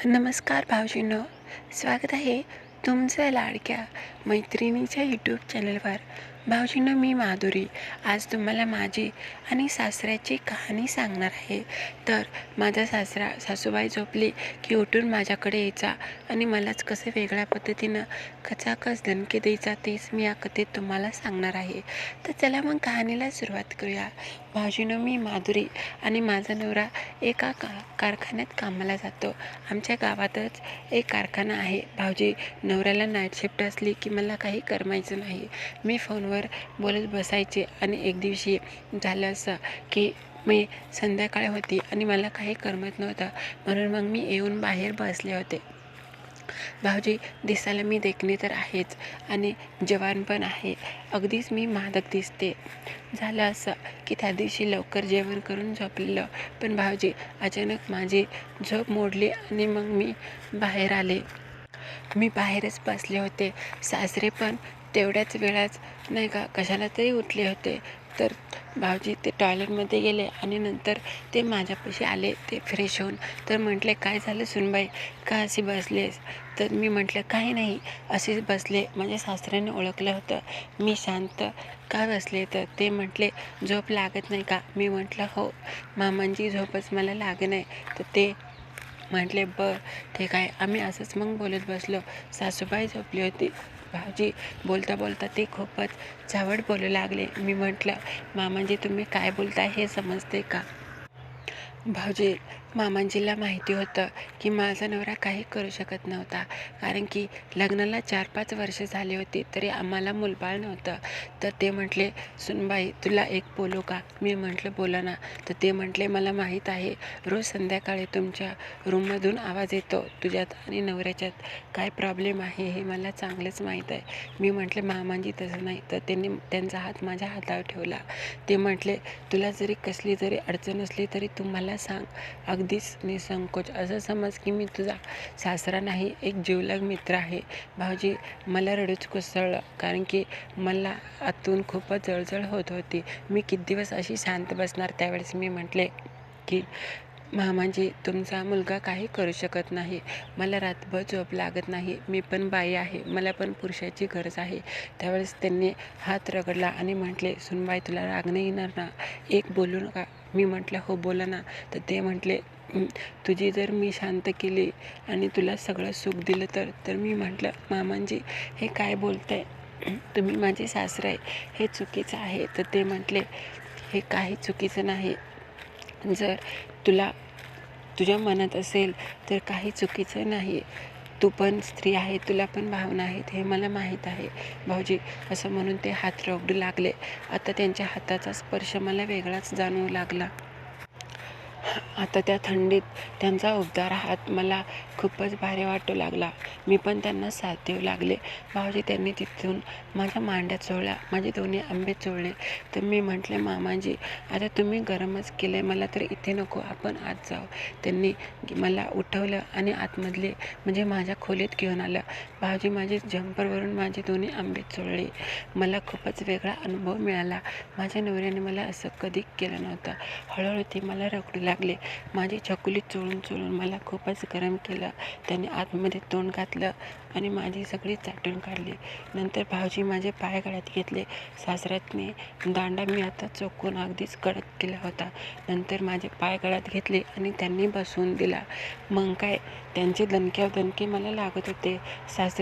नमस्कार भावजींनो, स्वागत आहे तुमच्या लाडक्या मैत्रिणीच्या यूट्यूब चॅनलवर. भावजींनो, मी माधुरी आज तुम्हाला माझी आणि सासऱ्याची कहाणी सांगणार आहे. तर माझा सासूबाई झोपली की उठून माझ्याकडे यायचा आणि मलाच कसं वेगळ्या पद्धतीनं खचाखच दणके द्यायचा, तेच मी या कथेत तुम्हाला सांगणार आहे. तर चला मग कहाणीला सुरुवात करूया. भावजींनो, मी माधुरी आणि माझा नवरा एका कारखान्यात कामाला जातो. आमच्या गावातच एक कारखाना आहे. भाऊजी, नवऱ्याला नाईट शिफ्ट असली की मला काही करमायचं नाही. मी फोनवर बोलत बसायचे आणि एक दिवशी झालं असं की मी संध्याकाळ होती आणि मला काही करमत नव्हतं, म्हणून मग मी येऊन बाहेर बसले होते. भाऊजी, दिसायला मी देखणी तर आहेच आणि जवान पण आहे. अगदीच मी मादक दिसते. झालं असं की त्या दिवशी लवकर जेवण करून झोपलेलं, पण भाऊजी अचानक माझी झोप मोडली आणि मग मी बाहेर आले. मी बाहेरच बसले होते. सासरे पण तेवढ्याच वेळाच नाही का कशाला तरी उठले होते. तर भाऊजी ते टॉयलेटमध्ये गेले आणि नंतर ते माझ्यापाशी आले, ते फ्रेश होऊन. तर म्हटले, काय झालं सुनबाई, का अशी बसलेस? तर मी म्हटलं, काही नाही, असेच बसले. माझ्या सासऱ्याने ओळखलं होतं मी शांत का बसले. तर ते म्हटले, झोप लागत नाही का? मी म्हटलं, हो मामांची झोपच मला लागे नाही. तर ते म्हटले, बरं ठीक आहे. आम्ही असंच मग बोलत बसलो. सासूबाई झोपली होती. भाऊजी बोलता बोलता ते खूपच चावट बोलू लागले. मी म्हटलं, मामांजी तुम्ही काय बोलताय हे समजते का? भाऊजी, मामांजीला माहिती होतं की माझा नवरा काही करू शकत नव्हता, कारण की लग्नाला 4-5 वर्ष झाली होती तरी आम्हाला मूलबाळ नव्हतं. तर ते म्हटले, सुनबाई तुला एक बोलू का? मी म्हटलं, बोला ना. तर ते म्हटले, मला माहीत आहे रोज संध्याकाळी तुमच्या रूममधून आवाज येतो, तुझ्यात आणि नवऱ्याच्यात काय प्रॉब्लेम आहे हे मला चांगलंच माहीत आहे. मी म्हटले, मामांजी तसं नाही. तर त्यांनी त्यांचा हात माझ्या हातावर ठेवला. ते म्हटले, तुला जरी कसली जरी अडचण असली तरी तू मला सांग, अगदीच निसंकोच. असं समज की मी तुझा सासरा नाही, एक जिवलग मित्र आहे. भाऊजी, मला रडूच कोसळलं, कारण की मला आतून खूपच जळजळ होत होती. मी किती दिवस अशी शांत बसणार. त्यावेळेस मी म्हटले की मामाजी, तुमचा मुलगा काही करू शकत नाही. मला रातभर झोप लागत नाही. मी पण बाई आहे, मला पण पुरुषाची गरज आहे. त्यावेळेस त्यांनी हात रगडला आणि म्हटले, सुनबाई तुला राग नाही येणार ना? एक बोलू नका. मी म्हटलं, हो बोला ना. तर ते म्हटले, तुझी जर मी शांत केली आणि तुला सगळं सुख दिलं तर मी म्हटलं, मामांजी हे काय बोलताय? तुम्ही माझे सासरे आहे, हे चुकीचं आहे. तर ते म्हटले, हे काही चुकीचं नाही. जर तुझ्या मनात असेल तर काही चुकीचं नाही. तू पण स्त्री आहे, तुला पण भावना आहेत, हे मला माहीत आहे. भाऊजी, असं म्हणून ते हात रगडू लागले. आता त्यांच्या हाताचा स्पर्श मला वेगळाच जाणवू लागला. आता त्या थंडीत त्यांचा उबदार हात मला खूपच भारी वाटू लागला. मी पण त्यांना साथ देऊ लागले. भाऊजी, त्यांनी तिथून माझ्या मांड्या चोळल्या, माझे दोन्ही आंबे चोळले. तर मी म्हटले, मामाजी आता तुम्ही गरमच केलं आहे, मला तर इथे नको, आपण आत जाऊ. त्यांनी मला उठवलं आणि आतमधले म्हणजे माझ्या खोलीत घेऊन आलं. भाऊजी, माझे जम्परवरून माझे दोन्ही आंबे चोळले. मला खूपच वेगळा अनुभव मिळाला. माझ्या नवऱ्याने मला असं कधी केलं नव्हतं. हळूहळू ते मला रगडू लागले. माझी छकुली चोळून चोळून मला खूपच गरम केलं. त्याने आतमध्ये तोंड घातलं आणि माझी सगळी चाटून काढली. नंतर भाऊजी माझे पाय गळ्यात घेतले. सासऱ्याने दांडा मी आता चोखून अगदीच कडक केला होता. नंतर माझे पाय गळ्यात घेतले आणि त्यांनी बसवून दिला. मग काय, त्यांचे दणक्यावर दणके मला लागत होते. सासरे